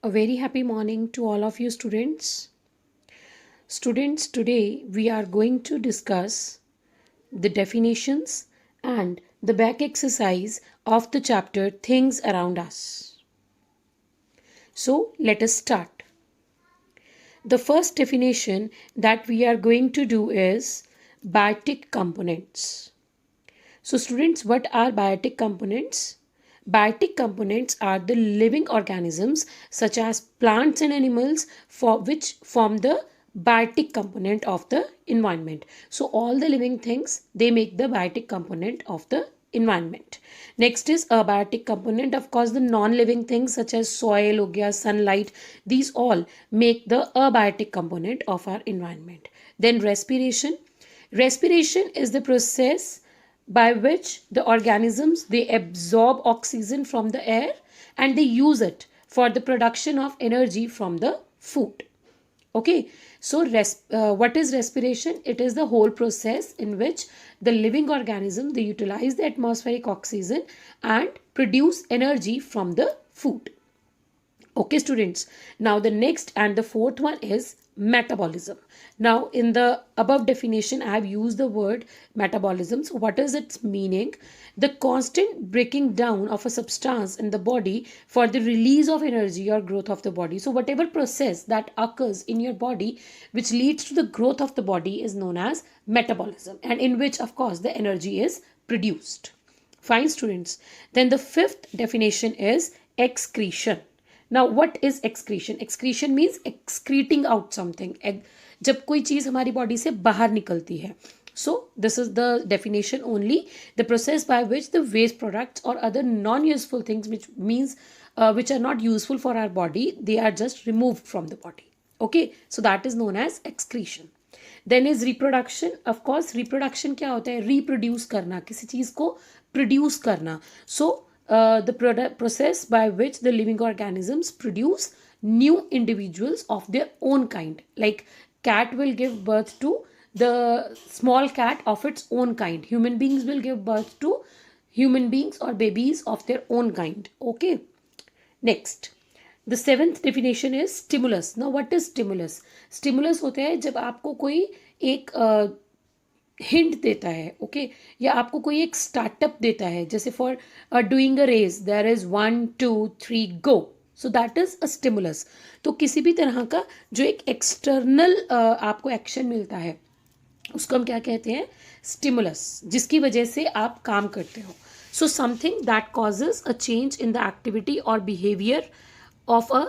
A very happy morning to all of you students. Students, today we are going to discuss the definitions and the back exercise of the chapter Things Around Us. So, let us start. The first definition that we are going to do is biotic components. So, students, what are biotic components? Biotic components are the living organisms such as plants and animals for which form the biotic component of the environment. So all the living things, they make the biotic component of the environment. Next is abiotic component. Of course, the non-living things such as soil, ho gaya, sunlight, these all make the abiotic component of our environment. Then respiration. Respiration is the process by which the organisms, they absorb oxygen from the air and they use it for the production of energy from the food. Okay, so what is respiration? It is the whole process in which the living organism, they utilize the atmospheric oxygen and produce energy from the food. Okay, students. Now the next and the fourth one is metabolism. Now in the above definition, I have used the word metabolism. So what is its meaning? The constant breaking down of a substance in the body for the release of energy or growth of the body. So whatever process that occurs in your body which leads to the growth of the body is known as metabolism, and in which of course the energy is produced. Fine, students. Then the fifth definition is excretion. Now what is excretion? Excretion means excreting out something. जब कोई चीज हमारी body से बाहर निकलती है. So this is the definition only, the process by which the waste products or other non-useful things, which means which are not useful for our body, they are just removed from the body. Okay, so that is known as excretion. Then is reproduction. Of course, reproduction क्या होता है? Reproduce करना, किसी चीज को produce करना. So the process by which the living organisms produce new individuals of their own kind. Like cat will give birth to the small cat of its own kind. Human beings will give birth to human beings or babies of their own kind. Okay. Next. The seventh definition is stimulus. Now what is stimulus? Stimulus होता है जब आपको कोई एक hint देता है. Okay, या आपको कोई एक स्टार्टअप देता है, जैसे for doing a race there is 1 2 3 go. So that is a stimulus. तो किसी भी तरह का जो एक एक्सटर्नल आपको एक्शन मिलता है उसको हम क्या कहते हैं? स्टिमुलस, जिसकी वजह से आप काम करते हो. So something that causes a change in the activity और बिहेवियर ऑफ अ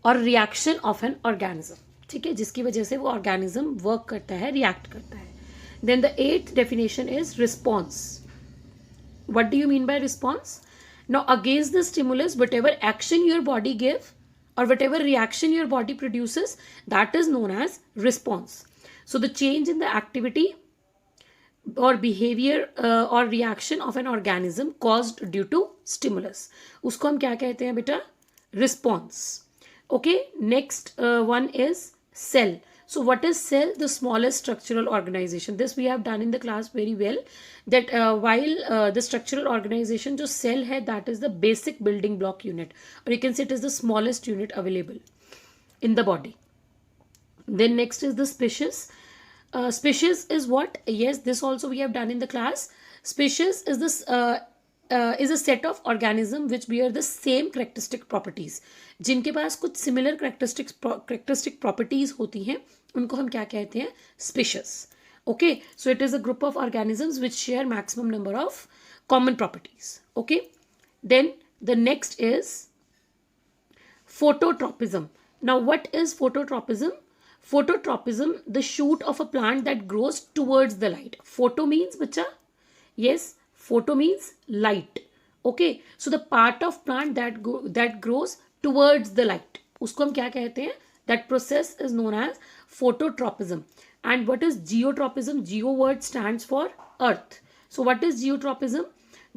और रिएक्शन ऑफ एन ऑर्गेनिज्म. ठीक है, जिसकी वजह से वो ऑर्गेनिज्म वर्क करता है, रिएक्ट करता है. Then the eighth definition is response. What do you mean by response? Now against the stimulus, whatever action your body give or whatever reaction your body produces, that is known as response. So the change in the activity or behavior or reaction of an organism caused due to stimulus, उसको हम क्या कहते हैं बेटा? Response. Okay, next one is cell. So what is cell? The smallest structural organization. This we have done in the class very well, that while the structural organization जो cell है, that is the basic building block unit, or you can say it is the smallest unit available in the body. Then next is the species. Species is what? Yes, this also we have done in the class. Species is this is a set of organism which bear the same characteristic properties. जिनके पास कुछ similar characteristic properties होती हैं, उनको हम क्या कहते हैं? Species. Okay, so it is a group of organisms which share maximum number of common properties. Okay, then the next is phototropism. Now what is phototropism? Phototropism, the shoot of a plant that grows towards the light. Photo means bacha? Yes, photo means light. Okay, so the part of plant that grows towards the light, उसको हम क्या कहते हैं? That process is known as phototropism. And what is geotropism? Geo word stands for earth. So what is geotropism?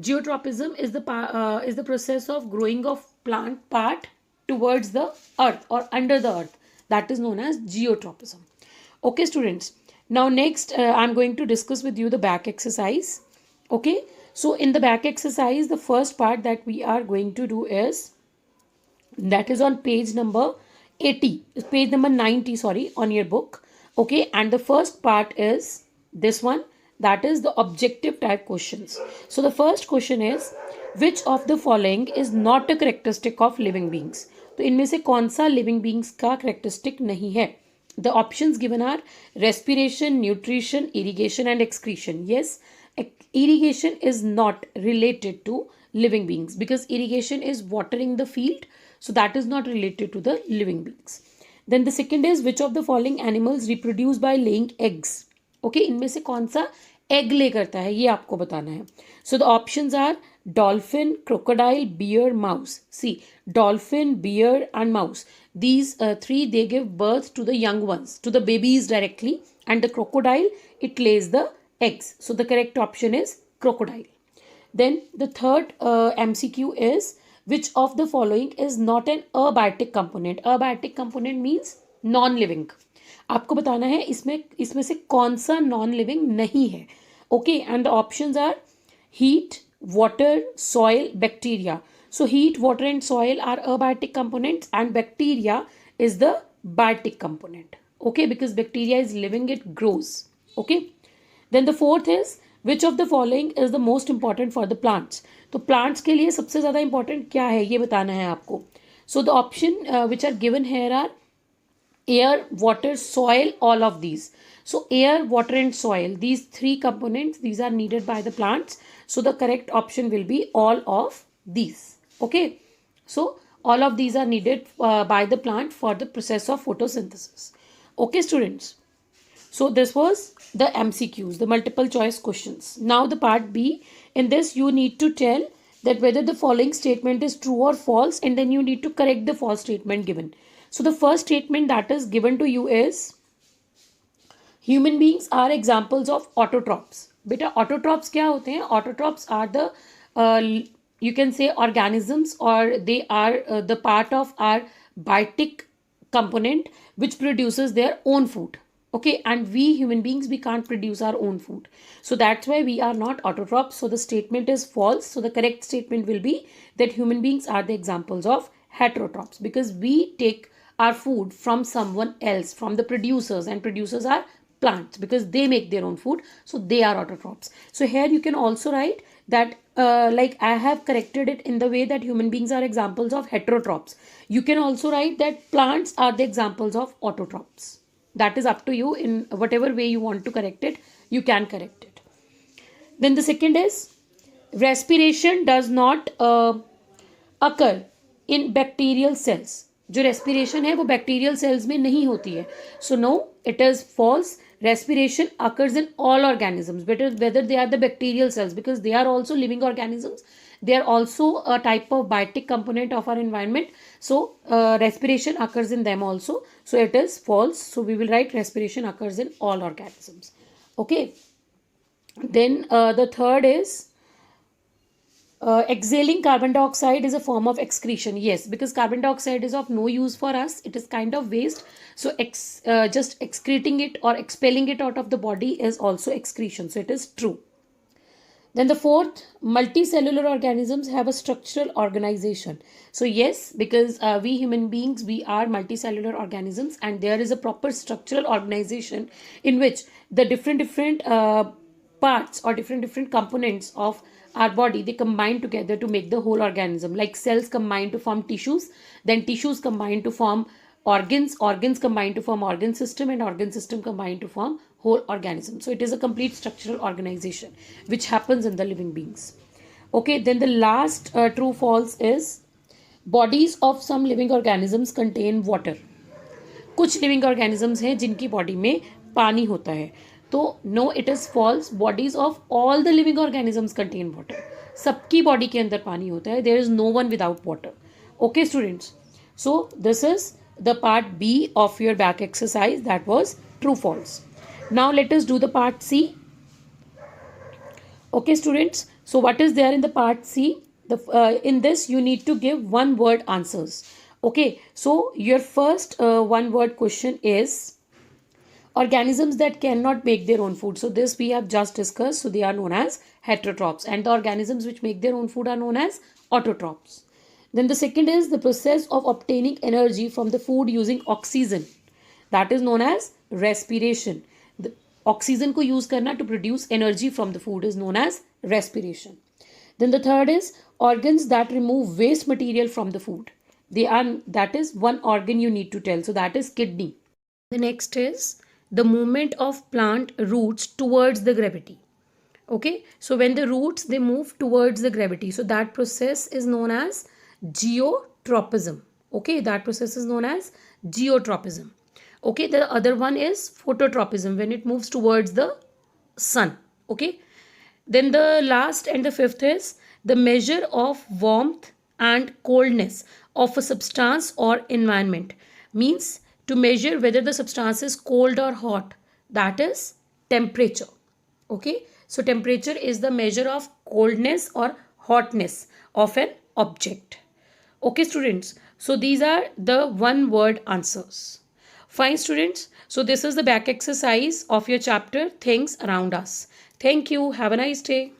Geotropism is the process of growing of plant part towards the earth or under the earth. That is known as geotropism. Okay, students. Now next, I'm going to discuss with you the back exercise. Okay, so in the back exercise, the first part that we are going to do is That is on page number 80, page number 90, sorry, on your book. Okay, and the first part is this one, that is the objective type questions. So the first question is, which of the following is not a characteristic of living beings? तो इनमें से कौन सा living beings का characteristic नहीं है? The options given are respiration, nutrition, irrigation and excretion. Yes, irrigation is not related to living beings because irrigation is watering the field, so that is not related to the living beings. Then the second is, which of the following animals reproduce by laying eggs? Okay, इनमें से कौन सा egg lay करता है ये आपको बताना है. So the options are dolphin, crocodile, bear, mouse. See, dolphin, bear and mouse. These three, they give birth to the young ones, to the babies directly, and the crocodile, it lays the eggs. So the correct option is crocodile. Then the third MCQ is, which of the following is not an abiotic component? Abiotic component means non-living. आपको बताना है इसमें से कौन सा non living नहीं है. Okay, and the options are heat, water, soil, bacteria. So heat, water and soil are abiotic components and bacteria is the biotic component. Okay, because bacteria is living, it grows. Okay. Then the fourth is, which of the following is the most important for the plants? तो plants के लिए सबसे ज़्यादा important क्या है ये बताना है आपको. So the option which are given here are air, water, soil, all of these. So air, water and soil, these three components, these are needed by the plants. So the correct option will be all of these. Okay. So all of these are needed by the plant for the process of photosynthesis. Okay, students. So this was the MCQs, the multiple choice questions. Now the part B. In this you need to tell that whether the following statement is true or false, and then you need to correct the false statement given. So the first statement that is given to you is, human beings are examples of autotrophs. बेटा autotrophs क्या होते हैं? Autotrophs are the you can say organisms, or they are the part of our biotic component which produces their own food. Okay, and we human beings, we can't produce our own food, so that's why we are not autotrophs. So the statement is false. So the correct statement will be that human beings are the examples of heterotrophs, because we take our food from someone else, from the producers, and producers are plants because they make their own food, so they are autotrophs. So here you can also write that like I have corrected it in the way that human beings are examples of heterotrophs. You can also write that plants are the examples of autotrophs. That is up to you. In whatever way you want to correct it, you can correct it. Then the second is, respiration does not occur in bacterial cells. जो respiration है वो bacterial cells में नहीं होती है. So no, it is false. Respiration occurs in all organisms, whether they are the bacterial cells, because they are also living organisms. They are also a type of biotic component of our environment. So respiration occurs in them also. So it is false. So we will write respiration occurs in all organisms. Okay. Then the third is, exhaling carbon dioxide is a form of excretion. Yes, because carbon dioxide is of no use for us. It is kind of waste. So just excreting it or expelling it out of the body is also excretion. So it is true. Then the fourth, multicellular organisms have a structural organization. So yes, because we human beings, we are multicellular organisms, and there is a proper structural organization in which the different parts or different components of our body, they combine together to make the whole organism. Like cells combine to form tissues, then tissues combine to form organs, organs combine to form organ system, and organ system combine to form whole organism. So it is a complete structural organization which happens in the living beings. Okay, then the last true false is, bodies of some living organisms contain water. कुछ living organisms हैं जिनकी body में पानी होता है. तो no, it is false. Bodies of all the living organisms contain water. सबकी body के अंदर पानी होता है. There is no one without water. Okay students, so this is the part B of your back exercise, that was true false. Now let us do the part C. Okay students, so what is there in the part C? In this you need to give one word answers. Okay, so your first one word question is, organisms that cannot make their own food. So this we have just discussed. So they are known as heterotrophs, and the organisms which make their own food are known as autotrophs. Then the second is the process of obtaining energy from the food using oxygen. That is known as respiration. The oxygen को use करना to produce energy from the food is known as respiration. Then the third is organs that remove waste material from the food. That is one organ you need to tell. So that is kidney. The next is the movement of plant roots towards the gravity. Okay, so when the roots they move towards the gravity, so that process is known as geotropism. Okay, that process is known as geotropism. Okay, the other one is phototropism, when it moves towards the sun. Okay, then the last and the fifth is the measure of warmth and coldness of a substance or environment, means to measure whether the substance is cold or hot, that is temperature. Okay, so temperature is the measure of coldness or hotness of an object. Okay students, so these are the one word answers. Fine students, so this is the back exercise of your chapter Things Around Us. Thank you, have a nice day.